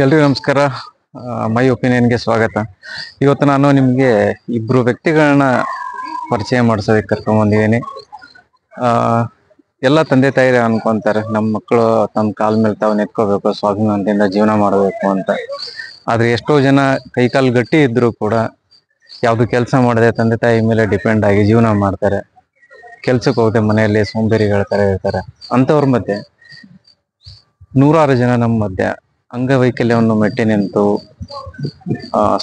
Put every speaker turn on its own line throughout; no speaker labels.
ಎಲ್ರಿಗೂ ನಮಸ್ಕಾರ. ಮೈ ಒಪಿನಿಯನ್ಗೆ ಸ್ವಾಗತ. ಇವತ್ತು ನಾನು ನಿಮಗೆ ಇಬ್ರು ವ್ಯಕ್ತಿಗಳನ್ನ ಪರಿಚಯ ಮಾಡಿಸೋದಕ್ಕೆ ಕರ್ಕೊಂಡ್ಬಂದಿದ್ದೀನಿ. ಎಲ್ಲ ತಂದೆ ತಾಯಿ ಅನ್ಕೊಂತಾರೆ ನಮ್ಮ ಮಕ್ಕಳು ತಮ್ಮ ಕಾಲ ಮೇಲೆ ತಾವು ನಿಂತ್ಕೋಬೇಕು, ಸ್ವಾಭಿಮಾನದಿಂದ ಜೀವನ ಮಾಡಬೇಕು ಅಂತ. ಆದ್ರೆ ಎಷ್ಟೋ ಜನ ಕೈಕಾಲು ಗಟ್ಟಿ ಇದ್ರು ಕೂಡ ಯಾವ್ದು ಕೆಲಸ ಮಾಡದೆ ತಂದೆ ತಾಯಿ ಮೇಲೆ ಡಿಪೆಂಡ್ ಆಗಿ ಜೀವನ ಮಾಡ್ತಾರೆ. ಕೆಲ್ಸಕ್ಕೆ ಹೋಗದೆ ಮನೆಯಲ್ಲಿ ಸೋಂಬೇರಿಗಳ ತರ ಇರ್ತಾರೆ. ಅಂತವ್ರ ಮಧ್ಯೆ ನೂರಾರು ಜನ ನಮ್ಮ ಮಧ್ಯೆ ಅಂಗವೈಕಲ್ಯವನ್ನು ಮೆಟ್ಟಿ ನಿಂತು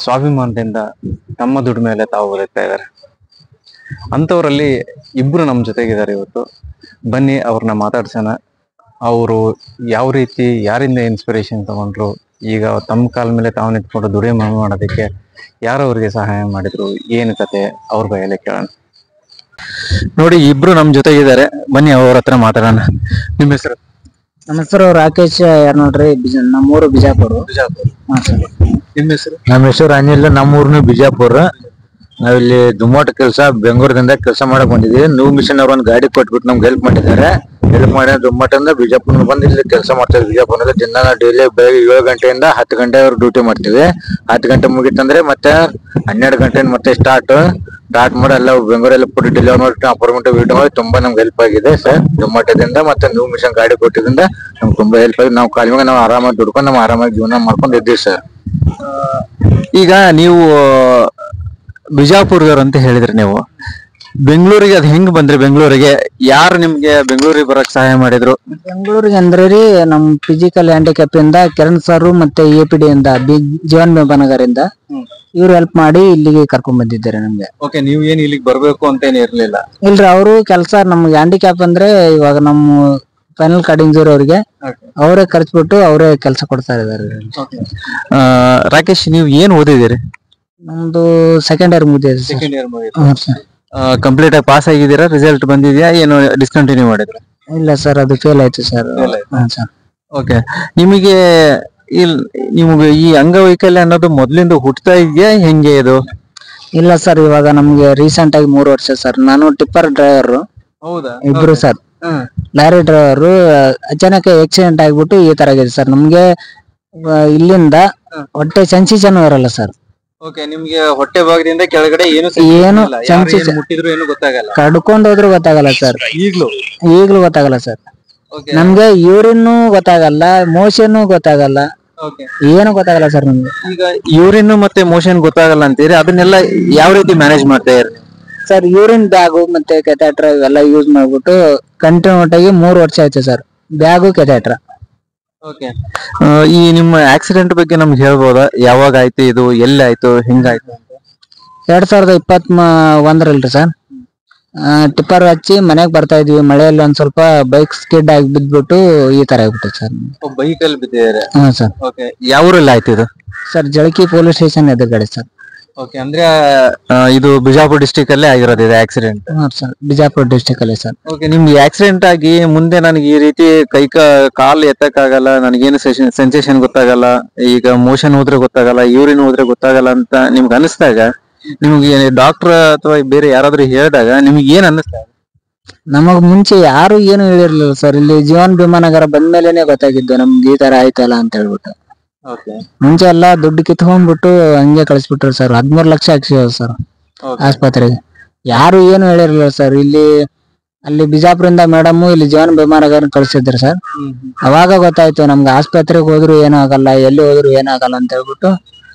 ಸ್ವಾಭಿಮಾನದಿಂದ ತಮ್ಮ ದುಡ್ಡು ಮೇಲೆ ತಾವು ಬದುಕ್ತಾ ಇದ್ದಾರೆ. ಅಂಥವರಲ್ಲಿ ಇಬ್ರು ನಮ್ಮ ಜೊತೆಗಿದ್ದಾರೆ ಇವತ್ತು. ಬನ್ನಿ ಅವ್ರನ್ನ ಮಾತಾಡ್ಸೋಣ. ಅವರು ಯಾವ ರೀತಿ ಯಾರಿಂದ ಇನ್ಸ್ಪಿರೇಷನ್ ತಗೊಂಡ್ರು, ಈಗ ತಮ್ಮ ಕಾಲ ಮೇಲೆ ತಾವು ನಿಂತ್ಕೊಂಡು ದುಡಿಮೆ ಮಾಡೋದಕ್ಕೆ ಯಾರು ಅವ್ರಿಗೆ ಸಹಾಯ ಮಾಡಿದ್ರು, ಏನು ಕತೆ ಅವ್ರ ಬಯಲೆ ಕೇಳೋಣ. ನೋಡಿ, ಇಬ್ರು ನಮ್ಮ ಜೊತೆಗಿದ್ದಾರೆ. ಬನ್ನಿ ಅವ್ರ ಹತ್ರ ಮಾತಾಡೋಣ. ನಿಮ್ಮ ಹೆಸರು?
ನಮ್ಮ ಹೆಸರು ರಾಕೇಶ್ ಯಾರು ನೋಡ್ರಿ, ನಮ್ಮೂರು ಬಿಜಾಪುರ.
ನಿಮ್ಮ ಹೆಸರು?
ನಮ್ಮ ಹೆಸರು ಅನಿಲ್, ನಮ್ಮೂರ್ನು ಬಿಜಾಪುರ. ನಾವಿಲ್ಲಿ ದುಮ್ಮೋಟ ಕೆಲಸ ಬೆಂಗಳೂರಿಂದ ಕೆಲಸ ಮಾಡಕ್ ಬಂದಿದ್ದೀವಿ. ನ್ಯೂ ಮಿಷನ್ ಅವ್ರ ಒಂದು ಗಾಡಿ ಕೊಟ್ಬಿಟ್ಟು ನಮ್ಗೆ ಹೆಲ್ಪ್ ಮಾಡಿದ್ದಾರೆ. ಹೆಲ್ಪ್ ಮಾಡಿ ದುಮ್ಮೋಟದಿಂದ ಬಿಜಾಪುರ ಬಂದು ಇಲ್ಲಿ ಕೆಲಸ ಮಾಡ್ತೀವಿ. ಬಿಜಾಪುರದಲ್ಲಿ ದಿನ ಡೈಲಿ ಬೆಳಗ್ಗೆ 7 ಗಂಟೆಯಿಂದ 10 ಗಂಟೆವರೆಗೆ ಡ್ಯೂಟಿ ಮಾಡ್ತೀವಿ. 10 ಗಂಟೆ ಮುಗಿತಂದ್ರೆ ಮತ್ತೆ 12 ಗಂಟೆ ಮತ್ತೆ ಸ್ಟಾರ್ಟ್ ಮಾಡಿ ಎಲ್ಲ ಬೆಂಗಳೂರೆಲ್ಲ ಫುಡ್ ಡೆಲಿವರಿ ಮಾಡಿ ಅಪಾರ್ಟ್ಮೆಂಟ್ ವೀಡಿಯೋ ಮಾಡಿ ತುಂಬಾ ನಮ್ಗೆ ಹೆಲ್ಪ್ ಆಗಿದೆ ಸರ್. ಝೊಮ್ಯಾಟೋದಿಂದ ಮತ್ತೆ ನ್ಯೂ ಮಿಷನ್ ಗಾಡಿ ಕೊಟ್ಟಿದ್ರಿಂದ ನಮ್ಗೆ ತುಂಬಾ ಹೆಲ್ಪ್ ಆಗಿದೆ. ನಾವು ಕಾಲಿಗೆ ನಾವು ಆರಾಮಾಗಿ ದುಡ್ಕೊಂಡು ನಾವು ಆರಾಮಾಗಿ ಜೀವನ ಮಾಡ್ಕೊಂಡು ಇದ್ದೀವಿ ಸರ್.
ಈಗ ನೀವು ಬಿಜಾಪುರದವ್ರು ಅಂತ ಹೇಳಿದ್ರಿ. ನೀವು ಬೆಂಗಳೂರಿಗೆ ಅದ್ ಹೆಂಗ್ ಬಂದ್ರಿ? ಬೆಂಗಳೂರಿಗೆ ಯಾರು ನಿಮ್ಗೆ ಬೆಂಗಳೂರಿಗೆ ಬರಕ್ ಸಹಾಯ ಮಾಡಿದ್ರು?
ಬೆಂಗಳೂರಿಗೆ ಅಂದ್ರೆ ರೀ, ನಮ್ ಫಿಸಿಕಲ್ ಹ್ಯಾಂಡಿಕ್ಯಾಪ್ ಇಂದ ಕಿರಣ್ ಸರ್ ಮತ್ತೆ APD ಇಂದ ಜೀವನ್ ಬೆಂಬನಗರಿಂದ ಇವ್ರು ಹೆಲ್ಪ್ ಮಾಡಿ ಇಲ್ಲಿಗೆ ಕರ್ಕೊಂಡ್ ಬಂದಿದ್ದಾರೆ ನಮ್ಗೆ.
ಓಕೆ, ನೀವು ಏನ್ ಇಲ್ಲಿಗೆ ಬರ್ಬೇಕು ಅಂತ ಏನ್ ಇರ್ಲಿಲ್ಲ?
ಇಲ್ರಿ, ಅವರು ಕೆಲಸ ನಮ್ಗೆ ಹ್ಯಾಂಡಿಕ್ಯಾಪ್ ಅಂದ್ರೆ ಇವಾಗ ನಮ್ಮ ಫೈನಲ್ ಕಾರ್ಡ್ ಇಂಜೂರಿ ಅವ್ರಿಗೆ ಅವರೇ ಖರ್ಚ್ಬಿಟ್ಟು ಅವರೇ ಕೆಲಸ ಕೊಡ್ತಾ ಇದಾರೆ.
ರಾಕೇಶ್, ನೀವು ಏನ್ ಓದಿದಿರಿ?
ನಮ್ದು ಸೆಕೆಂಡ್ ಇಯರ್ ಮುಗಿದಿದೆ.
ಸೆಕೆಂಡ್ ಇಯರ್ ಕಂಪ್ಲೀಟ್ ಆಗಿ ಪಾಸ್ ಆಗಿದ್ದೀರಾ? ರಿಸಲ್ಟ್ ಬಂದಿದ್ಯಾ? ಏನು ಡಿಸ್ಕಂಟಿನ್ಯೂ ಮಾಡಿದ್ರ?
ಇಲ್ಲ ಸರ್, ಅದು ಫೇಲ್ ಆಯ್ತು ಸರ್.
ಓಕೆ, ನಿಮಗೆ ನಿಮ್ಗೆ ಈ ಅಂಗವೈಕಲ್ಯ ಅನ್ನೋದು ಮೊದ್ಲಿಂದ ಹುಟ್ಟತಾ ಇದೆಯಾ, ಹೆಂಗೆ ಇದು?
ಇಲ್ಲ ಸರ್, ಇವಾಗ ನಮ್ಗೆ ರೀಸೆಂಟ್ ಆಗಿ 3 ವರ್ಷ ಸರ್. ನಾನು ಟಿಪ್ಪರ್ ಡ್ರೈವರ್.
ಹೌದಾ?
ಇಬ್ರು ಸರ್. ಲಾರಿ ಡ್ರೈವರ್ ಅಚಾನಕ್ ಆಕ್ಸಿಡೆಂಟ್ ಆಗ್ಬಿಟ್ಟು ಈ ತರ ಆಗಿದೆ ಸರ್. ನಮ್ಗೆ ಇಲ್ಲಿಂದ ಹೊಟ್ಟೆ ಸೆನ್ಸೇಷನ್ ಇರಲ್ಲ ಸರ್.
ಓಕೆ, ನಿಮ್ಗೆ ಹೊಟ್ಟೆ ಭಾಗದಿಂದ ಕೆಳಗಡೆ ಏನು ಮುಟ್ಟಿದ್ರು ಏನು ಗೊತ್ತಾಗಲ್ಲ?
ಕಡ್ಕೊಂಡ್ ಹೋದ್ರು ಗೊತ್ತಾಗಲ್ಲ ಸರ್. ಈಗ್ಲೂ ಗೊತ್ತಾಗಲ್ಲ ಸರ್. ನಮ್ಗೆ ಯೂರಿನ್ ಗೊತ್ತಾಗಲ್ಲ, ಮೋಷನ್ ಗೊತ್ತಾಗಲ್ಲ, ಏನು ಗೊತ್ತಾಗಲ್ಲ ಸರ್ ನಮ್ಗೆ.
ಈಗ ಯೂರಿನ್ ಮತ್ತೆ ಮೋಷನ್ ಗೊತ್ತಾಗಲ್ಲ ಅಂತೀರಿ, ಅದನ್ನೆಲ್ಲ ಯಾವ ರೀತಿ ಮ್ಯಾನೇಜ್ ಮಾಡ್ತಾ ಇರಿ
ಸರ್? ಯೂರಿನ್ ಬ್ಯಾಗು ಮತ್ತೆ ಕೆಥೆಟ್ರ ಇವೆಲ್ಲ ಯೂಸ್ ಮಾಡ್ಬಿಟ್ಟು ಕಂಟಿನ್ಯೂಟ್ ಆಗಿ 3 ವರ್ಷ ಆಯ್ತು ಸರ್. ಬ್ಯಾಗು ಕೆಥೆಟ್ರ.
ಓಕೆ, ಈ ನಿಮ್ಮ ಆಕ್ಸಿಡೆಂಟ್ ಬಗ್ಗೆ ನಮ್ಗೆ ಹೇಳ್ಬೋದಾ? ಯಾವಾಗ ಆಯ್ತು, ಇದು ಎಲ್ಲಿ ಆಯ್ತು, ಹೆಂಗಾಯ್ತು?
2021 ಸರ್. ಟಿಪ್ಪರ್ ಹಚ್ಚಿ ಮನೆಗ್ ಬರ್ತಾ ಇದ್ವಿ. ಮಳೆಯಲ್ಲಿ ಒಂದ್ ಸ್ವಲ್ಪ ಬೈಕ್ ಸ್ಕಿಡ್ ಆಗಿ ಬಿದ್ಬಿಟ್ಟು ಈ ತರ ಆಗ್ಬಿಟ್ಟು ಸರ್.
ಬೈಕ್ ಅಲ್ಲಿ ಬಿದ್ದಿದ್ದಾರೆ?
ಹಾ ಸರ್.
ಓಕೆ, ಯಾವ ಊರಲ್ಲಿ ಆಯ್ತು ಇದು?
ಸರ್, ಜಳಕಿ ಪೊಲೀಸ್ ಸ್ಟೇಷನ್ ಎದುರುಗಡೆ ಸರ್.
ಓಕೆ, ಅಂದ್ರೆ ಇದು ಬಿಜಾಪುರ ಡಿಸ್ಟಿಕ್ ಅಲ್ಲೇ ಆಗಿರೋದು ಇದು ಆಕ್ಸಿಡೆಂಟ್?
ಹಾ ಸರ್, ಬಿಜಾಪುರ ಡಿಸ್ಟಿಕ್ ಅಲ್ಲೇ ಸರ್.
ಓಕೆ, ನಿಮ್ಗೆ ಆಕ್ಸಿಡೆಂಟ್ ಆಗಿ ಮುಂದೆ ನನಗೆ ಈ ರೀತಿ ಕಾಲು ಎತ್ತಕ್ಕಾಗಲ್ಲ, ನನಗೇನು ಸೆನ್ಸೇಷನ್ ಗೊತ್ತಾಗಲ್ಲ, ಈಗ ಮೋಷನ್ ಹೋದ್ರೆ ಗೊತ್ತಾಗಲ್ಲ, ಯೂರಿನ್ ಹೋದ್ರೆ ಗೊತ್ತಾಗಲ್ಲ ಅಂತ ನಿಮ್ಗೆ ಅನಿಸ್ದಾಗ, ನಿಮ್ಗೆ ಡಾಕ್ಟರ್ ಅಥವಾ ಬೇರೆ ಯಾರಾದ್ರೂ ಹೇಳಿದಾಗ ನಿಮ್ಗೆ ಏನ್ ಅನ್ನಿಸ್ತಾ?
ನಮಗ್ ಮುಂಚೆ ಯಾರು ಏನು ಹೇಳಿರ್ಲಿಲ್ಲ ಸರ್. ಇಲ್ಲಿ ಜೀವನ್ ವಿಮಾನಗರ ಬಂದ್ಮೇಲೆನೆ ಗೊತ್ತಾಗಿದ್ದು ನಮ್ಗೆ ಈ ತರ ಆಯ್ತಲ್ಲ ಅಂತ ಹೇಳ್ಬಿಟ್ಟು. ಮುಂಚೆ ಎಲ್ಲಾ ದುಡ್ಡು ಕಿತ್ಕೊಂಡ್ಬಿಟ್ಟು ಹಂಗೆ ಕಳಿಸ್ಬಿಟ್ರು ಸರ್. 13 ಲಕ್ಷ ಹಾಕ್ಸಿದ್ರು ಸರ್ ಆಸ್ಪತ್ರೆಗೆ. ಯಾರು ಏನು ಹೇಳಿರ್ಲಿಲ್ಲ ಸರ್. ಅಲ್ಲಿ ಬಿಜಾಪುರಿಂದ ಮೇಡಮ್ ಇಲ್ಲಿ ಜೀವನ್ ವಿಮಾನಗರ ಕಳ್ಸಿದ್ರು ಸರ್. ಅವಾಗ ಗೊತ್ತಾಯ್ತು ನಮ್ಗೆ ಆಸ್ಪತ್ರೆಗೆ ಹೋದ್ರು ಏನೂ ಆಗಲ್ಲ, ಎಲ್ಲಿ ಹೋದ್ರು ಏನಾಗಲ್ಲ ಅಂತ ಹೇಳ್ಬಿಟ್ಟು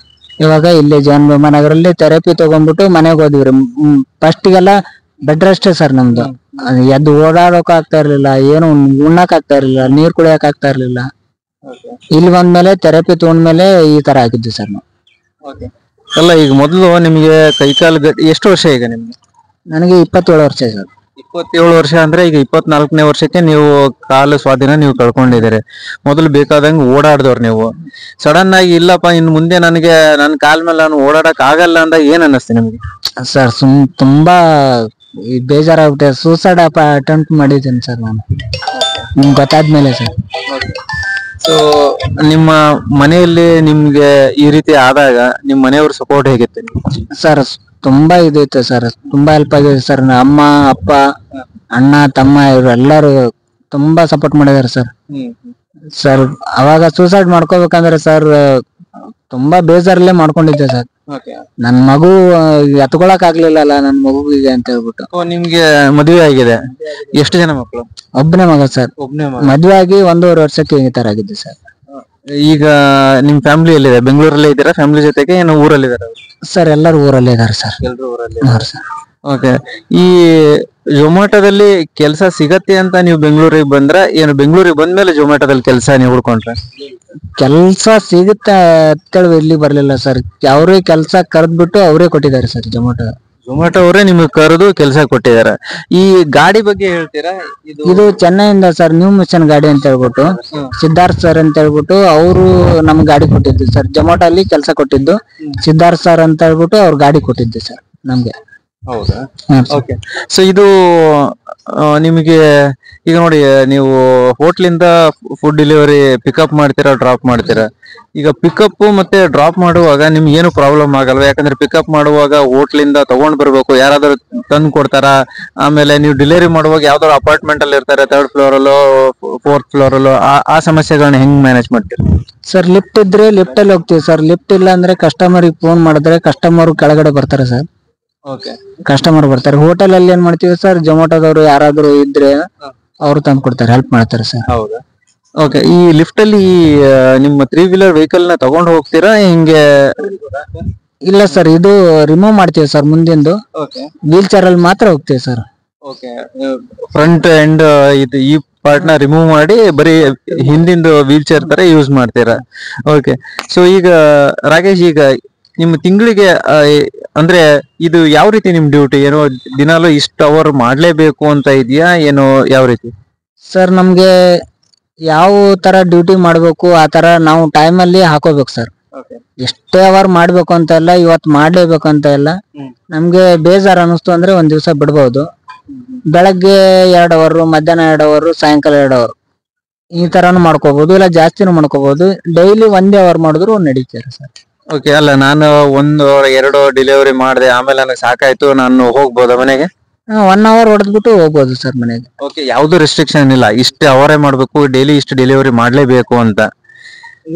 ಇವಾಗ ಇಲ್ಲಿ ಜೀವನ್ ವಿಮಾನಗರಲ್ಲಿ ಥೆರಪಿ ತಗೊಂಡ್ಬಿಟ್ಟು ಮನೆಗೆ ಹೋದ್ವಿ. ಫಸ್ಟಿಗೆಲ್ಲ ಬೆಡ್ ರೆಸ್ಟ್ ಸರ್ ನಮ್ದು. ಎದ್ದು ಓಡಾಡೋಕ್ ಆಗ್ತಾ ಇರ್ಲಿಲ್ಲ, ಏನು ಉಣ್ಣಕ್ ಆಗ್ತಾ ಇರ್ಲಿಲ್ಲ, ನೀರ್ ಕುಡಿಯಕ್ ಆಗ್ತಾ ಇರ್ಲಿಲ್ಲ. ಇಲ್ಲಿ ಬಂದ್ಮೇಲೆ ಥೆರಪಿ ತಗೊಂಡ್ಮೇಲೆ ಈ ತರ ಆಗಿದ್ದು ಸರ್ ನಾವು.
ಅಲ್ಲ, ಈಗ ಮೊದಲು ನಿಮ್ಗೆ ಕೈಕಾಲು ಎಷ್ಟು ವರ್ಷ ಈಗ ನಿಮ್ಗೆ?
ನನಗೆ 27 ವರ್ಷ ಸರ್.
27 ವರ್ಷ ಅಂದ್ರೆ ಈಗ 24ನೇ ವರ್ಷಕ್ಕೆ ನೀವು ಕಾಲು ಸ್ವಾಧೀನ ನೀವು ಕಳ್ಕೊಂಡಿದ್ದೀರಿ. ಮೊದಲು ಬೇಕಾದಂಗೆ ಓಡಾಡ್ದವ್ರು ನೀವು. ಸಡನ್ ಆಗಿ ಇಲ್ಲಪ್ಪ ಇನ್ ಮುಂದೆ ನನಗೆ ನನ್ನ ಕಾಲ ಮೇಲೆ ನಾನು ಓಡಾಡಕ್ ಆಗಲ್ಲ ಅಂದಾಗ ಏನ್ ಅನ್ನಿಸ್ತಿ ನಿಮ್ಗೆ?
ಸರ್, ತುಂಬಾ ಬೇಜಾರಾಗ್ಬಿಟ್ಟೆ. ಸೂಸೈಡ್ ಅಟೆಂಪ್ಟ್ ಮಾಡಿದ್ದೀನಿ ಸರ್ ನಾನು, ನಿಮ್ಗೆ ಗೊತ್ತಾದ್ಮೇಲೆ ಸರ್.
ಸೊ ನಿಮ್ಮ ಮನೆಯಲ್ಲಿ ನಿಮ್ಗೆ ಈ ರೀತಿ ಆದಾಗ ನಿಮ್ ಮನೆಯವ್ರ ಸಪೋರ್ಟ್ ಹೇಗಿತ್ತು
ಸರ್? ತುಂಬಾ ಇದೈತೆ ಸರ್, ತುಂಬಾ ಹೆಲ್ಪ್ ಆಗಿದೆ ಸರ್. ಅಮ್ಮ, ಅಪ್ಪ, ಅಣ್ಣ, ತಮ್ಮ ಇವರೆಲ್ಲರೂ ತುಂಬಾ ಸಪೋರ್ಟ್ ಮಾಡಿದಾರೆ ಸರ್. ಸರ್ ಅವಾಗ ಸೂಸೈಡ್ ಮಾಡ್ಕೋಬೇಕಂದ್ರೆ ಸರ್ ತುಂಬಾ ಬೇಜಾರಲ್ಲೇ ಮಾಡ್ಕೊಂಡಿದ್ದೆ ಸರ್. ನನ್ ಮಗು ಎತ್ಕೊಳಕ್ ಆಗ್ಲಿಲ್ಲಲ್ಲ ನನ್ ಮಗುವಿಗೆ ಅಂತ ಹೇಳ್ಬಿಟ್ಟು.
ನಿಮ್ಗೆ ಮದುವೆ ಆಗಿದೆ, ಎಷ್ಟು ಜನ ಮಕ್ಕಳು?
ಒಬ್ಬನೇ ಮಗ ಸರ್.
ಒಬ್ನೇ ಮಗ.
ಮದ್ವೆ ಆಗಿ 1.5 ವರ್ಷಕ್ಕೆ ಈ ತರ ಆಗಿದ್ದು ಸರ್.
ಈಗ ನಿಮ್ ಫ್ಯಾಮಿಲಿ ಎಲ್ಲಿದೆ? ಬೆಂಗಳೂರಲ್ಲೇ ಇದ್ದೀರಾ ಫ್ಯಾಮಿಲಿ ಜೊತೆಗೆ, ಏನು ಊರಲ್ಲಿ ಇದಾರೆ?
ಸರ್ ಎಲ್ಲರೂ ಊರಲ್ಲೇ ಇದಾರೆ ಸರ್.
ಎಲ್ರು ಊರಲ್ಲಿ. ಓಕೆ. ಈ ಝೊಮ್ಯಾಟೋದಲ್ಲಿ ಕೆಲಸ ಸಿಗತ್ತೆ ಅಂತ ನೀವು ಬೆಂಗಳೂರಿಗೆ ಬಂದ್ರ, ಏನು ಬೆಂಗಳೂರಿಗೆ ಬಂದ್ಮೇಲೆ ಝೊಮ್ಯಾಟೋದಲ್ಲಿ ಕೆಲಸ ನೀವು ಹುಡ್ಕೊಂಡ್ರೆ?
ಕೆಲ್ಸ ಸಿಗುತ್ತೆ ಅಂತೇಳಿ ಇಲ್ಲಿ ಬರ್ಲಿಲ್ಲ ಸರ್. ಅವ್ರೇ ಕೆಲ್ಸ ಕರೆದ್ಬಿಟ್ಟು ಅವರೇ ಕೊಟ್ಟಿದ್ದಾರೆ ಸರ್ ಝೊಮ್ಯಾಟೋ.
ಝೊಮ್ಯಾಟೋ ಅವರೇ ನಿಮ್ಗೆ ಕರೆದು ಕೆಲಸ ಕೊಟ್ಟಿದ್ದಾರೆ. ಈ ಗಾಡಿ ಬಗ್ಗೆ ಹೇಳ್ತೀರಾ?
ಇದು ಚೆನ್ನೈಯಿಂದ ಸರ್, ನ್ಯೂ ಮಿಷನ್ ಗಾಡಿ ಅಂತ ಹೇಳ್ಬಿಟ್ಟು ಸಿದ್ಧಾರ್ಥ್ ಸರ್ ಅಂತ ಹೇಳ್ಬಿಟ್ಟು ಅವರು ನಮ್ಗೆ ಗಾಡಿ ಕೊಟ್ಟಿದ್ದು ಸರ್. ಝೊಮ್ಯಾಟೋ ಅಲ್ಲಿ ಕೆಲಸ ಕೊಟ್ಟಿದ್ದು ಸಿದ್ಧಾರ್ಥ್ ಸರ್ ಅಂತ ಹೇಳ್ಬಿಟ್ಟು ಅವ್ರು ಗಾಡಿ ಕೊಟ್ಟಿದ್ದು ಸರ್ ನಮ್ಗೆ.
ಹೌದಾ? ಓಕೆ. ಸೊ ಇದು ನಿಮಗೆ ಈಗ ನೋಡಿ, ನೀವು ಹೋಟ್ಲಿಂದ ಫುಡ್ ಡೆಲಿವರಿ ಪಿಕಪ್ ಮಾಡ್ತೀರಾ, ಡ್ರಾಪ್ ಮಾಡ್ತೀರಾ? ಈಗ ಪಿಕಪ್ ಮತ್ತೆ ಡ್ರಾಪ್ ಮಾಡುವಾಗ ನಿಮ್ಗೆ ಏನು ಪ್ರಾಬ್ಲಮ್ ಆಗಲ್ವಾ? ಯಾಕಂದ್ರೆ ಪಿಕಪ್ ಮಾಡುವಾಗ ಹೋಟ್ಲಿಂದ ತಗೊಂಡ್ ಬರ್ಬೇಕು, ಯಾರಾದ್ರೂ ತಂದು ಕೊಡ್ತಾರ? ಆಮೇಲೆ ನೀವು ಡೆಲಿವರಿ ಮಾಡುವಾಗ ಯಾವ್ದಾದ್ರು ಅಪಾರ್ಟ್ಮೆಂಟ್ ಅಲ್ಲಿ ಇರ್ತಾರೆ, 3rd ಫ್ಲೋರ್ ಅಲ್ಲೋ 4th ಫ್ಲೋರ್ ಅಲ್ಲೋ, ಆ ಸಮಸ್ಯೆಗಳನ್ನ ಹೆಂಗ್ ಮ್ಯಾನೇಜ್ ಮಾಡ್ತೀರಾ?
ಸರ್ ಲಿಫ್ಟ್ ಇದ್ರೆ ಲಿಫ್ಟ್ ಅಲ್ಲಿ ಹೋಗ್ತೀವಿ ಸರ್. ಲಿಫ್ಟ್ ಇಲ್ಲ ಅಂದ್ರೆ ಕಸ್ಟಮರ್ ಫೋನ್ ಮಾಡಿದ್ರೆ ಕಸ್ಟಮರ್ ಕೆಳಗಡೆ ಬರ್ತಾರೆ ಸರ್.
ಓಕೆ.
ಕಸ್ಟಮರ್ ಬರ್ತಾರೆ. ಹೋಟೆಲ್ ಅಲ್ಲಿ ಏನ್ ಮಾಡ್ತೀವಿ ಸರ್, ಝೊಮ್ಯಾಟೋದವ್ರು ಯಾರಾದ್ರೂ ಇದ್ರೆ ಅವ್ರು ತಂದು ಕೊಡ್ತಾರೆ, ಹೆಲ್ಪ್ ಮಾಡ್ತಾರೆ ಸರ್.
ಹೌದಾ? ಓಕೆ. ಈ ಲಿಫ್ಟ್ ಅಲ್ಲಿ ನಿಮ್ಮ 3 ವೀಲರ್ ವೆಹಿಕಲ್ ನ ತಗೊಂಡು ಹೋಗ್ತೀರಾ ಹಿಂಗೆ?
ಇಲ್ಲ ಸರ್, ಇದು ರಿಮೂವ್ ಮಾಡ್ತೀವಿ ಸರ್ ಮುಂದಿಂದು. ವೀಲ್ ಚೇರ್ ಅಲ್ಲಿ ಮಾತ್ರ ಹೋಗ್ತೀವಿ ಸರ್.
ಓಕೆ. ಫ್ರಂಟ್ ಎಂಡ್ ಇದು ಈ ಪಾರ್ಟ್ ನ ರಿಮೂವ್ ಮಾಡಿ ಬರೀ ಹಿಂದಿಂದು ವೀಲ್ ಚೇರ್ ತರ ಯೂಸ್ ಮಾಡ್ತೀರಾ? ಓಕೆ. ಸೊ ಈಗ ರಾಕೇಶ್, ಈಗ ನಿಮ್ಮ ತಿಂಗಳಿಗೆ ಅಂದ್ರೆ ಇದು ಯಾವ ರೀತಿ ನಿಮ್ ಡ್ಯೂಟಿ? ಏನೋ ದಿನಾಲು ಇಷ್ಟು ಅವರ್ ಮಾಡ್ಲೇಬೇಕು ಅಂತ ಇದೆಯಾ, ಏನೋ ಯಾವ ರೀತಿ?
ಸರ್ ನಮ್ಗೆ ಯಾವ ತರ ಡ್ಯೂಟಿ ಮಾಡ್ಬೇಕು ಆ ತರ ನಾವು ಟೈಮ್ ಅಲ್ಲಿ ಹಾಕೋಬೇಕು ಸರ್. ಎಷ್ಟೇ ಅವರ್ ಮಾಡ್ಬೇಕು ಅಂತ ಇಲ್ಲ, ಇವತ್ ಮಾಡ್ಲೇಬೇಕು ಅಂತ ಇಲ್ಲ. ನಮ್ಗೆ ಬೇಜಾರ್ ಅನಿಸ್ತು ಅಂದ್ರೆ ಒಂದ್ ದಿವ್ಸ ಬಿಡ್ಬಹುದು. ಬೆಳಗ್ಗೆ 2 ಅವರ್, ಮಧ್ಯಾಹ್ನ 2 ಅವರ್, ಸಾಯಂಕಾಲ 2 ಅವರ್ ಈ ತರಾನು ಮಾಡ್ಕೋಬಹುದು, ಇಲ್ಲ ಜಾಸ್ತಿನೂ ಮಾಡ್ಕೋಬಹುದು. ಡೈಲಿ 1 ಅವರ್ ಮಾಡಿದ್ರು ನಡೀತಾರೆ ಸರ್.
ಓಕೆ. ಅಲ್ಲ, ನಾನು 1-2 ಡೆಲಿವರಿ ಮಾಡಿದೆ, ಆಮೇಲೆ ನನಗೆ ಸಾಕಾಯ್ತು, ನಾನು ಹೋಗ್ಬೋದಾ ಮನೆಗೆ?
1 ಅವರ್ ಹೊಡೆದ್ಬಿಟ್ಟು ಹೋಗ್ಬೋದು ಸರ್ ಮನೆಗೆ.
ಓಕೆ. ಯಾವ್ದು ರೆಸ್ಟ್ರಿಕ್ಷನ್ ಇಲ್ಲ, ಇಷ್ಟು ಅವರೇ ಮಾಡ್ಬೇಕು, ಡೈಲಿ ಇಷ್ಟು ಡೆಲಿವರಿ ಮಾಡ್ಲೇಬೇಕು ಅಂತ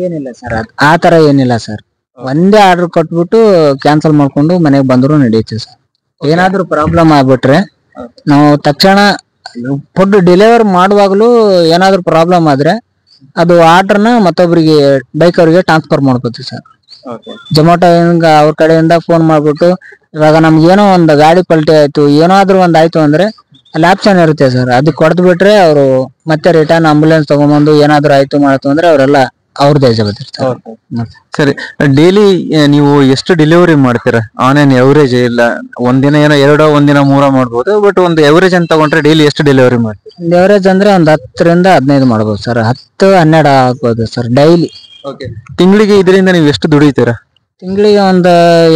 ಏನಿಲ್ಲ ಸರ್. ಆ ತರ ಏನಿಲ್ಲ ಸರ್. ಒಂದೇ ಆರ್ಡರ್ ಕೊಟ್ಬಿಟ್ಟು ಕ್ಯಾನ್ಸಲ್ ಮಾಡ್ಕೊಂಡು ಮನೆಗೆ ಬಂದ್ರು ನಡೆಯುತ್ತೆ ಸರ್. ಏನಾದ್ರೂ ಪ್ರಾಬ್ಲಮ್ ಆಗ್ಬಿಟ್ರೆ ನಾವು ತಕ್ಷಣ ಫುಡ್ ಡೆಲಿವರಿ ಮಾಡುವಾಗ್ಲೂ ಏನಾದ್ರೂ ಪ್ರಾಬ್ಲಮ್ ಆದ್ರೆ ಅದು ಆರ್ಡರ್ನ ಮತ್ತೊಬ್ಬರಿಗೆ ಬೈಕ್ ಅವರಿಗೆ ಟ್ರಾನ್ಸ್ಫರ್ ಮಾಡ್ಬೋದು ಸರ್. ಝೊಮ್ಯಾಟೋ ಅವ್ರ ಕಡೆಯಿಂದ ಫೋನ್ ಮಾಡ್ಬಿಟ್ಟು, ಇವಾಗ ನಮ್ಗೆ ಏನೋ ಒಂದು ಗಾಡಿ ಪಲ್ಟಿ ಆಯ್ತು, ಏನಾದ್ರೂ ಒಂದ್ ಆಯ್ತು ಅಂದ್ರೆ ಅಲ್ಲಿ ಆಪ್ಷನ್ ಇರುತ್ತೆ ಸರ್. ಅದಕ್ಕೆ ಕೊಡ್ದು ಬಿಟ್ರೆ ಅವರು ಮತ್ತೆ ರಿಟರ್ನ್ ಆಂಬುಲೆನ್ಸ್ ತಗೊಂಬಂದು ಏನಾದ್ರು ಆಯ್ತು ಮಾಡ್ತು ಅಂದ್ರೆ ಅವರೆಲ್ಲ ಅವ್ರದ್ದೇ ಜವಾಬ್ದಾರಿ.
ಸರಿ. ಡೈಲಿ ನೀವು ಎಷ್ಟು ಡೆಲಿವರಿ ಮಾಡ್ತೀರಾ ಆನ್ ಆನ್ ಎವರೇಜ್? ಇಲ್ಲ ಒಂದಿನ ಏನೋ 2, ಒಂದಿನ 3 ಮಾಡ್ಬೋದು, ಬಟ್ ಒಂದು ಎವರೇಜ್ ಅಂತ ತಗೊಂಡ್ರೆ ಡೈಲಿ ಎಷ್ಟು ಡೆಲಿವರಿ ಮಾಡ್ತೀರಾ?
ಎವರೇಜ್ ಅಂದ್ರೆ ಒಂದ್ 10ರಿಂದ 15 ಮಾಡ್ಬೋದು ಸರ್. 10-12 ಆಗ್ಬೋದು ಸರ್ ಡೈಲಿ.
ಓಕೆ. ತಿಂಗಳಿಗೆ ಇದರಿಂದ ನೀವು ಎಷ್ಟು ದುಡಿತೀರಾ?
ತಿಂಗಳಿಗೆ ಒಂದ್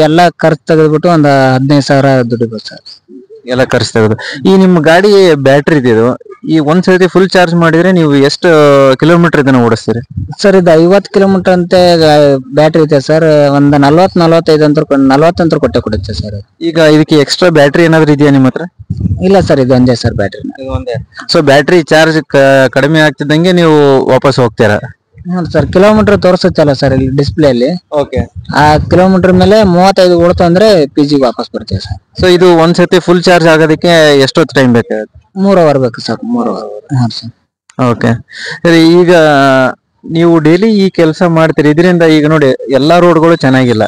ಎಲ್ಲಾ ಖರ್ಚು ತೆಗೆದ್ಬಿಟ್ಟು ಒಂದ್ 15,000 ದುಡಿಬೋದು ಸರ್.
ಎಲ್ಲ ಖರ್ಚು ತೆಗೆದು. ಈ ನಿಮ್ಮ ಗಾಡಿ ಬ್ಯಾಟ್ರಿ ಇದು, ಈ ಒಂದ್ಸತಿ ಫುಲ್ ಚಾರ್ಜ್ ಮಾಡಿದ್ರೆ ನೀವು ಎಷ್ಟು ಕಿಲೋಮೀಟರ್ ಇದನ್ನ ಓಡಿಸ್ತೀರಿ?
ಸರ್ ಇದು 50 ಕಿಲೋಮೀಟರ್ ಅಂತ ಬ್ಯಾಟ್ರಿ ಇದೆ ಸರ್. ಒಂದ್ 40-45 ಅಂತ 40 ಅಂತ ಕೊಡುತ್ತೆ ಸರ್. ಈಗ
ಇದಕ್ಕೆ ಎಕ್ಸ್ಟ್ರಾ ಬ್ಯಾಟ್ರಿ ಏನಾದ್ರು ಇದೆಯಾ ನಿಮ್ಮ ಹತ್ರ?
ಇಲ್ಲ ಸರ್, ಇದು ಒಂದೇ sir battery.
So battery charge ಕಡಿಮೆ ಆಗ್ತಿದ್ದಂಗೆ ನೀವು ವಾಪಸ್ ಹೋಗ್ತೀರಾ?
ಸರ್ ಕಿಲೋಮೀಟರ್ ತೋರಿಸುತ್ತಲ್ಲ ಸರ್ ಇಲ್ಲಿ ಡಿಸ್ಪ್ಲೇ ಅಲ್ಲಿ.
ಓಕೆ.
ಆ ಕಿಲೋಮೀಟರ್ ಮೇಲೆ 35 ಓಡ್ತು ಅಂದ್ರೆ PG ವಾಪಸ್ ಬರ್ತೀವಿ ಸರ್.
ಸೊ ಇದು ಒಂದ್ಸತಿ ಫುಲ್ ಚಾರ್ಜ್ ಆಗೋದಕ್ಕೆ ಎಷ್ಟೊತ್ತು ಟೈಮ್ ಬೇಕಾಗುತ್ತೆ?
3 ಅವರ್ ಬೇಕು ಸರ್. 3 ಅವರ್.
ಓಕೆ. ಸರಿ. ಈಗ ನೀವು ಡೈಲಿ ಈ ಕೆಲಸ ಮಾಡ್ತೀರಿ, ಇದರಿಂದ ಈಗ ನೋಡಿ ಎಲ್ಲಾ ರೋಡ್ಗಳು ಚೆನ್ನಾಗಿಲ್ಲ.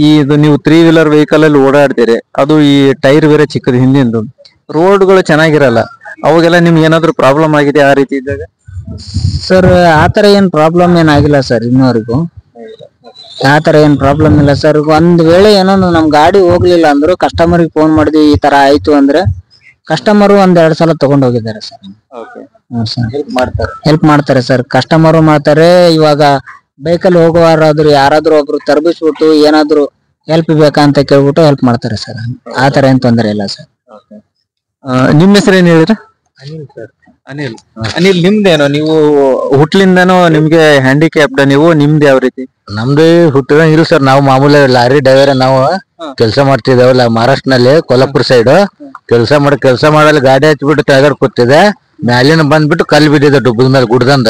ಇದು ನೀವು 3 ವೀಲರ್ ವೆಹಿಕಲ್ ಅಲ್ಲಿ ಓಡಾಡ್ತೀರಿ, ಅದು ಈ ಟೈರ್ ಬೇರೆ ಚಿಕ್ಕದು ಹಿಂದಿಂದು, ರೋಡ್ಗಳು ಚೆನ್ನಾಗಿರಲ್ಲ. ಅವಾಗೆಲ್ಲ ನಿಮ್ಗೆ ಏನಾದ್ರು ಪ್ರಾಬ್ಲಮ್ ಆಗಿದೆ ಆ ರೀತಿ ಇದ್ದಾಗ?
ಸರ್ ಆತರ ಏನ್ ಪ್ರಾಬ್ಲಮ್ ಏನಾಗಿಲ್ಲ ಸರ್ ಇನ್ನೂವರೆಗೂ. ಆತರ ಏನ್ ಪ್ರಾಬ್ಲಮ್ ಇಲ್ಲ ಸರ್. ಒಂದ್ ವೇಳೆ ಏನೋ ನಮ್ ಗಾಡಿ ಹೋಗ್ಲಿಲ್ಲ ಅಂದ್ರು ಕಸ್ಟಮರ್ ಫೋನ್ ಮಾಡಿದ್ವಿ ಈ ತರ ಆಯ್ತು ಅಂದ್ರೆ ಕಸ್ಟಮರ್ 1-2 ಸಲ ತಗೊಂಡ್ ಹೋಗಿದ್ದಾರೆ ಸರ್. ಹೆಲ್ಪ್ ಮಾಡ್ತಾರೆ ಸರ್. ಕಸ್ಟಮರ್ ಮಾಡ್ತಾರೆ. ಇವಾಗ ಬೈಕಲ್ಲಿ ಹೋಗುವಾರಾದ್ರು ಯಾರಾದ್ರೂ ಒಬ್ರು ತರ್ಬಿಸ್ಬಿಟ್ಟು ಏನಾದ್ರು ಹೆಲ್ಪ್ ಬೇಕಾ ಅಂತ ಕೇಳ್ಬಿಟ್ಟು ಹೆಲ್ಪ್ ಮಾಡ್ತಾರೆ ಸರ್. ಆತರ ಏನ್ ತೊಂದರೆ ಇಲ್ಲ ಸರ್.
ನಿಮ್ಮ ಹೆಸರು ಏನ್ ಹೇಳಿದ್ರ? ಅನಿಲ್ ಸರ್. ಅನಿಲ್, ನಿಮ್ದೇನೋ ನೀವು ಹುಟ್ಲಿಂದನೋ ನಿಮ್ಗೆ ಹ್ಯಾಂಡಿಕ್ಯಾಪ್ಡ್ ನೀವು? ನಿಮ್ದು ಯಾವ ರೀತಿ?
ನಮ್ದು ಹುಟ್ಟಿದ ಇಲ್ಲ ಸರ್. ನಾವು ಮಾಮೂಲಿ ಲಾರಿ ಡ್ರೈವರ್. ನಾವು ಕೆಲಸ ಮಾಡ್ತಿದ್ದೇವಲ್ಲ ಮಹಾರಾಷ್ಟ್ರನಲ್ಲಿ, ಕೊಲ್ಲಾಪುರ ಸೈಡ್. ಕೆಲಸ ಮಾಡಲು ಗಾಡಿ ಹಚ್ಬಿಟ್ಟು ತೆಗರ್ ಕೂತಿದೆ, ಮ್ಯಾಲಿನ ಬಂದ್ಬಿಟ್ಟು ಕಲ್ಲು ಬಿದ್ದಿದೆ ಡುಬ್ಬದ ಮೇಲೆ ಗುಡ್ದಂದ.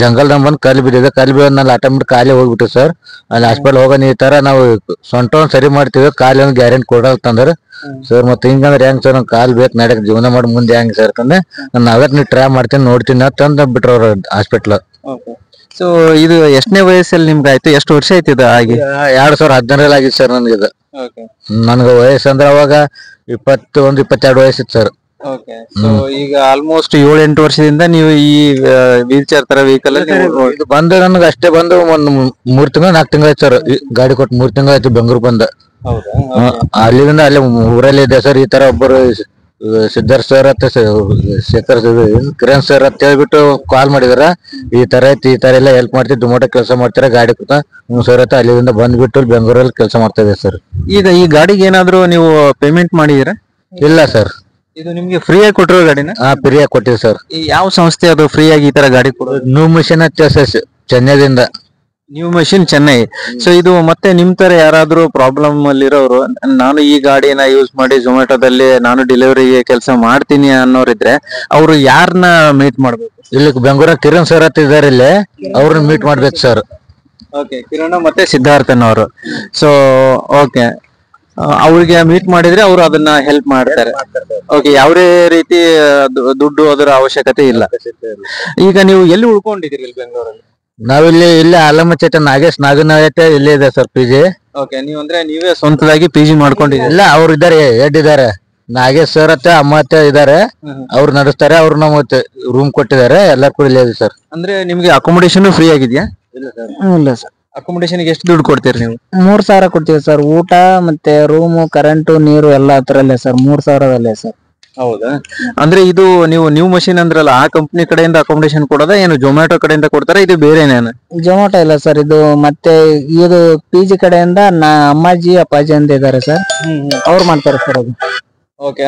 ಜಂಗಲ್ ಬಂದ್ ಕಲ್ ಬಿದ್ದಿದೆ, ಕಲ್ ಬಿದ್ದಲ್ಲಿ ಆಟೋಮೆಟಿಕ್ ಕಾಲೇ ಹೋಗ್ಬಿಟ್ಟು ಸರ್. ಅಲ್ಲಿ ಹಾಸ್ಪಿಟಲ್ ಹೋಗೋಣ ಈ ತರ ನಾವು ಸೊಂಟ ಒಂದ್ ಸರಿ ಮಾಡ್ತೀವಿ, ಕಾಲಿ ಒಂದ್ ಗ್ಯಾರಂಟಿ ಕೊಡಲ್ತಂದ್ರ ಸರ್. ಮತ್ತೆ ಹಿಂಗಂದ್ರೆ ಹೆಂಗ್ ಸರ್, ನನ್ ಕಾಲ್ ಬೇಕು ನಡಕ್ ಜೀವನ ಮಾಡಿ ಮುಂದೆ ಹೆಂಗ್ ಸರ್ ಅಂತಂದ್ರೆ ನಾನು ಅವತ್ ನೀವು ಟ್ರೈ ಮಾಡ್ತೀನಿ ನೋಡ್ತೀನಿ ಅಂತ ಬಿಟ್ರ ಅವ್ರ ಹಾಸ್ಪಿಟ್ಲ್.
ಸೊ ಇದು ಎಷ್ಟನೇ ವಯಸ್ಸಲ್ಲಿ ನಿಮ್ಗೆ ಆಯ್ತು? ಎಷ್ಟು ವರ್ಷ ಆಯ್ತು ಇದು ಆಗಿ?
2019 ಆಗಿತ್ತು ಸರ್ ನನಗೆ ಇದು. ನನ್ಗ ವಯಸ್ಸು ಅಂದ್ರೆ ಅವಾಗ 21-22 ವಯಸ್ಸಿತ್ತು ಸರ್.
ಸೊ ಈಗ ಆಲ್ಮೋಸ್ಟ್ 7-8 ವರ್ಷದಿಂದ ನೀವು ಈ ವೀಲ್ ಚೇರ್ ತರ ವೆಹಿಕಲ್
ಇದು ಬಂದು ನನಗೆ ಅಷ್ಟೇ ಬಂದು ಒಂದ್ 3 ತಿಂಗಳು 4 ತಿಂಗಳು ಆಯ್ತು ಸರ್. ಗಾಡಿ ಕೊಟ್ಟು 3 ತಿಂಗಳು ಆಯ್ತು ಬೆಂಗ್ಳೂರ್ ಬಂದ. ಅಲ್ಲಿಂದ ಅಲ್ಲೇ ಊರಲ್ಲಿ ಇದ್ದೆ ಸರ್. ಈ ತರ ಒಬ್ಬರು ಸಿದ್ಧಾರ್ಥ ಸರ್ ಅಂತ ಶೇಖರ್ ಕಿರಣ್ ಸರ್ ಅಂತ ಹೇಳ್ಬಿಟ್ಟು ಕಾಲ್ ಮಾಡಿದಾರ. ಈ ತರ ಐತಿ, ಈ ತರ ಎಲ್ಲ ಹೆಲ್ಪ್ ಮಾಡ್ತೀವಿ, ದುಮೋಟ ಕೆಲಸ ಮಾಡ್ತೀರಾ ಗಾಡಿ ಕೊಡ್ತ ಸರ್ ಅಂತ ಅಲ್ಲಿಂದ ಬಂದ್ಬಿಟ್ಟು ಬೆಂಗಳೂರಲ್ಲಿ ಕೆಲಸ ಮಾಡ್ತಾ ಇದೆ ಸರ್.
ಈಗ ಈ ಗಾಡಿಗೆ ಏನಾದ್ರು ನೀವು ಪೇಮೆಂಟ್ ಮಾಡಿದಿರಾ?
ಇಲ್ಲ ಸರ್,
ಇದು ನಿಮ್ಗೆ ಫ್ರೀ ಆಗಿ ಕೊಟ್ಟಿರೋ ಗಾಡಿನ?
ಫ್ರೀ ಆಗಿ ಕೊಟ್ಟಿವಿ ಸರ್.
ಯಾವ ಸಂಸ್ಥೆ ಅದು ಫ್ರೀ ಆಗಿ ಈ ತರ ಗಾಡಿ ಕೊಡೋದು?
ನ್ಯೂ ಮಿಷನ್ ಚೆನ್ನೈದಿಂದ.
New machine Chennai. ಸೊ ಇದು ಮತ್ತೆ ನಿಮ್ ತರ ಯಾರಾದ್ರೂ ಪ್ರಾಬ್ಲಮ್ ಅಲ್ಲಿರೋರು, ನಾನು ಈ ಗಾಡಿನ ಯೂಸ್ ಮಾಡಿ ಝೊಮ್ಯಾಟೋದಲ್ಲಿ ನಾನು ಡೆಲಿವರಿಗೆ ಕೆಲಸ ಮಾಡ್ತೀನಿ ಅನ್ನೋರಿದ್ರೆ ಅವ್ರು ಯಾರನ್ನ ಮೀಟ್ ಮಾಡ್ಬೇಕು?
ಇಲ್ಲಿ ಬೆಂಗಳೂರ ಕಿರಣ್ ಸರ್ ಅಂತ ಇದಾರೆ, ಇಲ್ಲಿ ಅವ್ರನ್ನ ಮೀಟ್ ಮಾಡ್ಬೇಕು ಸರ್.
ಕಿರಣ್ ಮತ್ತೆ ಸಿದ್ಧಾರ್ಥನ್ ಅವರು. ಸೊ ಓಕೆ, ಅವ್ರಿಗೆ ಮೀಟ್ ಮಾಡಿದ್ರೆ ಅವರು ಅದನ್ನ ಹೆಲ್ಪ್ ಮಾಡ್ತಾರೆ. ಯಾವುದೇ ರೀತಿ ದುಡ್ಡು ಅದರ ಅವಶ್ಯಕತೆ ಇಲ್ಲ. ಈಗ ನೀವು ಎಲ್ಲಿ ಉಳ್ಕೊಂಡಿದ್ದೀರಿ ಬೆಂಗಳೂರಲ್ಲಿ?
ನಾವಿಲ್ಲಿ ಆಲಮ್ಮ ಚೇತ ನಾಗೇಶ್ ನಾಗನಾಯತೆ ಇಲ್ಲೇ ಇದೆ ಸರ್ ಪಿಜಿ.
ನೀವು ಅಂದ್ರೆ ನೀವೇ ಸ್ವಂತದಾಗಿ ಪಿಜಿ ಮಾಡ್ಕೊಂಡಿದ್ದೀರಿ?
ಇಲ್ಲ, ಅವ್ರು ಇದಾರೆ, ಹೆಡ್ ಇದಾರೆ, ನಾಗೇಶ್ ಸರ್ ಅತ್ತೆ ಅಮ್ಮ ಅತ್ತೆ ಇದಾರೆ, ಅವ್ರು ನಡೆಸ್ತಾರೆ. ಅವ್ರು ನಮ್ಗೆ ರೂಮ್ ಕೊಟ್ಟಿದ್ದಾರೆ, ಎಲ್ಲಾರು ಕೂಡ ಇಲ್ಲೇ ಇದೆ ಸರ್.
ಅಂದ್ರೆ ನಿಮ್ಗೆ ಅಕೊಮಡೇಶನ್ ಫ್ರೀ ಆಗಿದ್ಯಾ?
ಇಲ್ಲ ಸರ್.
ಅಕೊಮಡೇಶನ್ ಎಷ್ಟು ದುಡ್ಡು ಕೊಡ್ತೀರಿ ನೀವು?
3,000 ಕೊಡ್ತೀವಿ ಸರ್. ಊಟ ಮತ್ತೆ ರೂಮು, ಕರೆಂಟು, ನೀರು ಎಲ್ಲ ಹತ್ರಲ್ಲೇ ಸರ್. 3,000 ಸರ್.
ಹೌದಾ? ಅಂದ್ರೆ ಇದು ನೀವು ನ್ಯೂ ಮಷಿನ್ ಅಂದ್ರಲ್ಲ, ಆ ಕಂಪ್ನಿ ಕಡೆಯಿಂದ ಅಕೊಮಡೇಶನ್ ಕೊಡೋದ ಏನು ಝೊಮ್ಯಾಟೊ ಕಡೆಯಿಂದ ಕೊಡ್ತಾರ? ಇದು ಬೇರೆನೇನು?
ಝೊಮ್ಯಾಟೊ ಇಲ್ಲ ಸರ್, ಇದು ಮತ್ತೆ ಇದು ಪಿಜಿ ಕಡೆಯಿಂದ ಅಮ್ಮಾಜಿ ಅಪ್ಪಾಜಿ ಅಂತ ಇದಾರೆ ಸರ್, ಅವ್ರು ಮಾಡ್ತಾರೆ ಸರ್ ಅದು.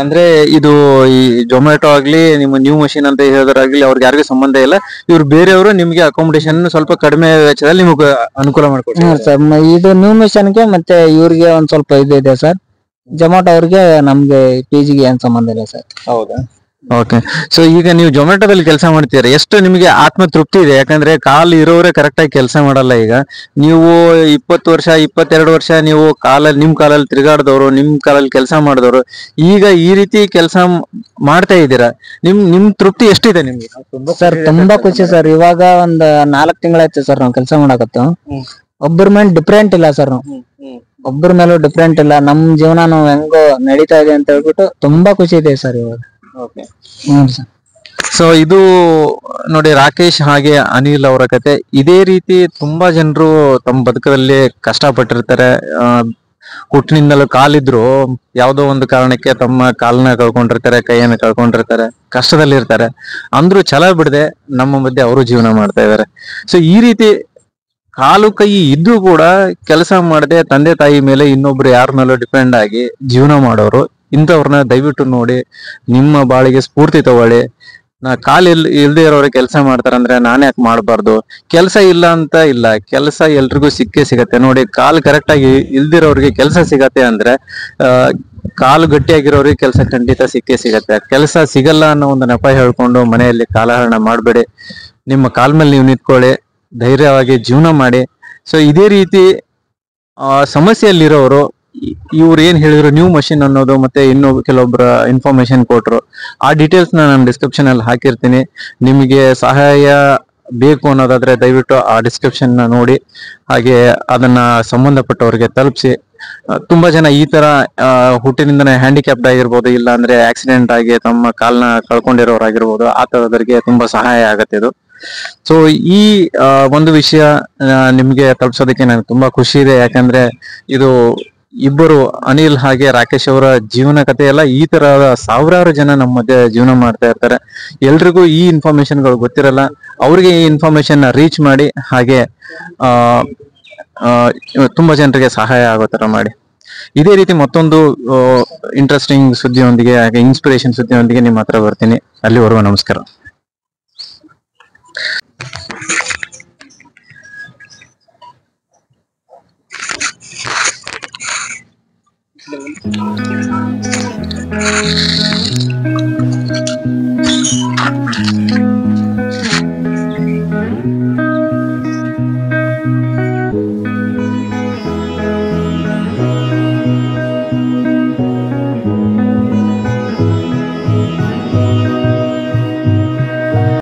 ಅಂದ್ರೆ ಇದು ಈ ಝೊಮ್ಯಾಟೊ ಆಗ್ಲಿ ನಿಮ್ಮ ನ್ಯೂ ಮಷಿನ್ ಅಂತ ಹೇಳಿದ್ರಾಗ್ಲಿ ಅವ್ರಿಗೆ ಯಾರಿಗೂ ಸಂಬಂಧ ಇಲ್ಲ. ಇವ್ರು ಬೇರೆಯವರು ನಿಮ್ಗೆ ಅಕೊಮಡೇಶನ್ ಸ್ವಲ್ಪ ಕಡಿಮೆ ವೆಚ್ಚದಲ್ಲಿ ನಿಮ್ಗೆ ಅನುಕೂಲ ಮಾಡ್ಕೊಡ್ತಾರೆ
ಸರ್. ಇದು ನ್ಯೂ ಮಿಷನ್ಗೆ ಮತ್ತೆ ಇವ್ರಿಗೆ ಒಂದ್ ಸ್ವಲ್ಪ ಇದೆ ಸರ್. ಝೊಮ್ಯಾಟೊ ಅವ್ರಿಗೆ ನಮ್ಗೆ ಪಿಜಿಗೆ ಏನ್ ಸಂಬಂಧ ಇಲ್ಲ ಸರ್.
ಹೌದಾ? ಓಕೆ. ಸೊ ಈಗ ನೀವು ಝೊಮ್ಯಾಟೊದಲ್ಲಿ ಕೆಲಸ ಮಾಡ್ತೀರಾ, ಎಷ್ಟು ನಿಮಗೆ ಆತ್ಮ ತೃಪ್ತಿ ಇದೆ? ಯಾಕಂದ್ರೆ ಕಾಲ್ ಇರೋರೇ ಕರೆಕ್ಟ್ ಆಗಿ ಕೆಲಸ ಮಾಡಲ್ಲ. ಈಗ ನೀವು 20 ವರ್ಷ 22 ವರ್ಷ ನೀವು ನಿಮ್ ಕಾಲಲ್ಲಿ ತಿರುಗಾಡಿದವರು, ನಿಮ್ ಕಾಲಲ್ಲಿ ಕೆಲಸ ಮಾಡಿದವರು, ಈಗ ಈ ರೀತಿ ಕೆಲಸ ಮಾಡ್ತಾ ಇದ್ದೀರಾ, ನಿಮ್ ತೃಪ್ತಿ ಎಷ್ಟಿದೆ ನಿಮ್ಗೆ?
ಸರ್ ತುಂಬಾ ಖುಷಿ ಸರ್. ಇವಾಗ ಒಂದ್ 4 ತಿಂಗಳಾಯ್ತು ಸರ್ ನಾವು ಕೆಲಸ ಮಾಡಕತ್ತ. ಒಬ್ಬರ ಮೇಲೆ ಡಿಫ್ರೆಂಟ್ ಇಲ್ಲ ಸರ್, ನಾವು ಒಬ್ಬರ ಮೇಲೂ ಡಿಫ್ರೆಂಟ್ ಇಲ್ಲ. ನಮ್ ಜೀವನ ನಾವು ಹೆಂಗೋ ನಡೀತಾ ಇದೆ ಅಂತ ಹೇಳ್ಬಿಟ್ಟು ತುಂಬಾ ಖುಷಿ ಇದೆ ಸರ್ ಇವಾಗ.
ಸೊ ಇದು ನೋಡಿ, ರಾಕೇಶ್ ಹಾಗೆ ಅನಿಲ್ ಅವರ ಕತೆ. ಇದೇ ರೀತಿ ತುಂಬಾ ಜನರು ತಮ್ಮ ಬದುಕದಲ್ಲಿ ಕಷ್ಟಪಟ್ಟಿರ್ತಾರೆ. ಹುಟ್ಟಿನಿಂದಲೂ ಕಾಲಿದ್ರು ಯಾವ್ದೋ ಒಂದು ಕಾರಣಕ್ಕೆ ತಮ್ಮ ಕಾಲನ್ನ ಕಳ್ಕೊಂಡಿರ್ತಾರೆ, ಕೈಯನ್ನ ಕಳ್ಕೊಂಡಿರ್ತಾರೆ, ಕಷ್ಟದಲ್ಲಿರ್ತಾರೆ. ಅಂದ್ರೂ ಛಲ ಬಿಡದೆ ನಮ್ಮ ಮಧ್ಯೆ ಅವರು ಜೀವನ ಮಾಡ್ತಾ ಇದಾರೆ. ಸೊ ಈ ರೀತಿ ಕಾಲು ಕೈ ಇದ್ದು ಕೂಡ ಕೆಲಸ ಮಾಡದೆ ತಂದೆ ತಾಯಿ ಮೇಲೆ ಇನ್ನೊಬ್ರು ಯಾರ ಮೇಲೂ ಡಿಪೆಂಡ್ ಆಗಿ ಜೀವನ ಮಾಡೋರು, ಇಂಥವ್ರನ್ನ ದಯವಿಟ್ಟು ನೋಡಿ ನಿಮ್ಮ ಬಾಳಿಗೆ ಸ್ಫೂರ್ತಿ ತಗೊಳ್ಳಿ. ಇಲ್ದೇ ಇರೋರಿಗೆ ಕೆಲಸ ಮಾಡ್ತಾರಂದ್ರೆ ನಾನ್ ಯಾಕೆ ಮಾಡಬಾರ್ದು? ಕೆಲಸ ಇಲ್ಲ ಅಂತ ಇಲ್ಲ, ಕೆಲಸ ಎಲ್ರಿಗೂ ಸಿಕ್ಕೇ ಸಿಗತ್ತೆ. ನೋಡಿ, ಕಾಲು ಕರೆಕ್ಟ್ ಆಗಿ ಇಲ್ದಿರೋರಿಗೆ ಕೆಲಸ ಸಿಗತ್ತೆ ಅಂದ್ರೆ ಕಾಲು ಗಟ್ಟಿಯಾಗಿರೋರಿಗೆ ಕೆಲಸ ಖಂಡಿತ ಸಿಕ್ಕೇ ಸಿಗತ್ತೆ. ಕೆಲಸ ಸಿಗಲ್ಲ ಅನ್ನೋ ಒಂದು ನೆಪ ಹೇಳ್ಕೊಂಡು ಮನೆಯಲ್ಲಿ ಕಾಲಹರಣ ಮಾಡಬೇಡಿ. ನಿಮ್ಮ ಕಾಲ್ ಮೇಲೆ ನೀವು ನಿಂತ್ಕೊಳ್ಳಿ, ಧೈರ್ಯವಾಗಿ ಜೀವನ ಮಾಡಿ. ಸೊ ಇದೇ ರೀತಿ ಸಮಸ್ಯೆಯಲ್ಲಿರೋರು ಇವ್ರು ಏನ್ ಹೇಳಿದ್ರು, ನ್ಯೂ ಮಷಿನ್ ಅನ್ನೋದು ಮತ್ತೆ ಇನ್ನು ಕೆಲವೊಬ್ಬರ ಇನ್ಫಾರ್ಮೇಶನ್ ಕೊಟ್ರು, ಆ ಡೀಟೇಲ್ಸ್ ನಾನು ಡಿಸ್ಕ್ರಿಪ್ಷನ್ ಅಲ್ಲಿ ಹಾಕಿರ್ತೀನಿ. ನಿಮಗೆ ಸಹಾಯ ಬೇಕು ಅನ್ನೋದಾದ್ರೆ ದಯವಿಟ್ಟು ಆ ಡಿಸ್ಕ್ರಿಪ್ಷನ್ ನೋಡಿ, ಹಾಗೆ ಅದನ್ನ ಸಂಬಂಧಪಟ್ಟವರಿಗೆ ತಲುಪಿಸಿ. ತುಂಬಾ ಜನ ಈ ತರ ಹುಟ್ಟಿನಿಂದನೇ ಹ್ಯಾಂಡಿಕ್ಯಾಪ್ಡ್ ಆಗಿರ್ಬೋದು, ಇಲ್ಲ ಅಂದ್ರೆ ಆಕ್ಸಿಡೆಂಟ್ ಆಗಿ ತಮ್ಮ ಕಾಲ್ನ ಕಳ್ಕೊಂಡಿರೋರಾಗಿರ್ಬೋದು, ಆ ತರದವರಿಗೆ ತುಂಬಾ ಸಹಾಯ ಆಗತ್ತೆ ಇದು. ಸೊ ಈ ಒಂದು ವಿಷಯ ನಿಮ್ಗೆ ತಲುಪಿಸೋದಕ್ಕೆ ನನಗೆ ತುಂಬಾ ಖುಷಿ ಇದೆ. ಯಾಕಂದ್ರೆ ಇದು ಇಬ್ಬರು ಅನಿಲ್ ಹಾಗೆ ರಾಕೇಶ್ ಅವರ ಜೀವನ ಕಥೆ ಎಲ್ಲ ಈ ತರದ ಸಾವಿರಾರು ಜನ ನಮ್ಮ ಮಧ್ಯೆ ಜೀವನ ಮಾಡ್ತಾ ಇರ್ತಾರೆ. ಎಲ್ರಿಗೂ ಈ ಇನ್ಫಾರ್ಮೇಶನ್ಗಳು ಗೊತ್ತಿರಲ್ಲ, ಅವ್ರಿಗೆ ಈ ಇನ್ಫಾರ್ಮೇಶನ್ ರೀಚ್ ಮಾಡಿ, ಹಾಗೆ ತುಂಬಾ ಜನರಿಗೆ ಸಹಾಯ ಆಗೋ ತರ ಮಾಡಿ. ಇದೇ ರೀತಿ ಮತ್ತೊಂದು ಇಂಟ್ರೆಸ್ಟಿಂಗ್ ಸುದ್ದಿಯೊಂದಿಗೆ ಹಾಗೆ ಇನ್ಸ್ಪಿರೇಷನ್ ಸುದ್ದಿಯೊಂದಿಗೆ ನಿಮ್ಮ ಹತ್ರ ಬರ್ತೀನಿ. ಅಲ್ಲಿವರೆಗೂ ನಮಸ್ಕಾರ.
Thank you.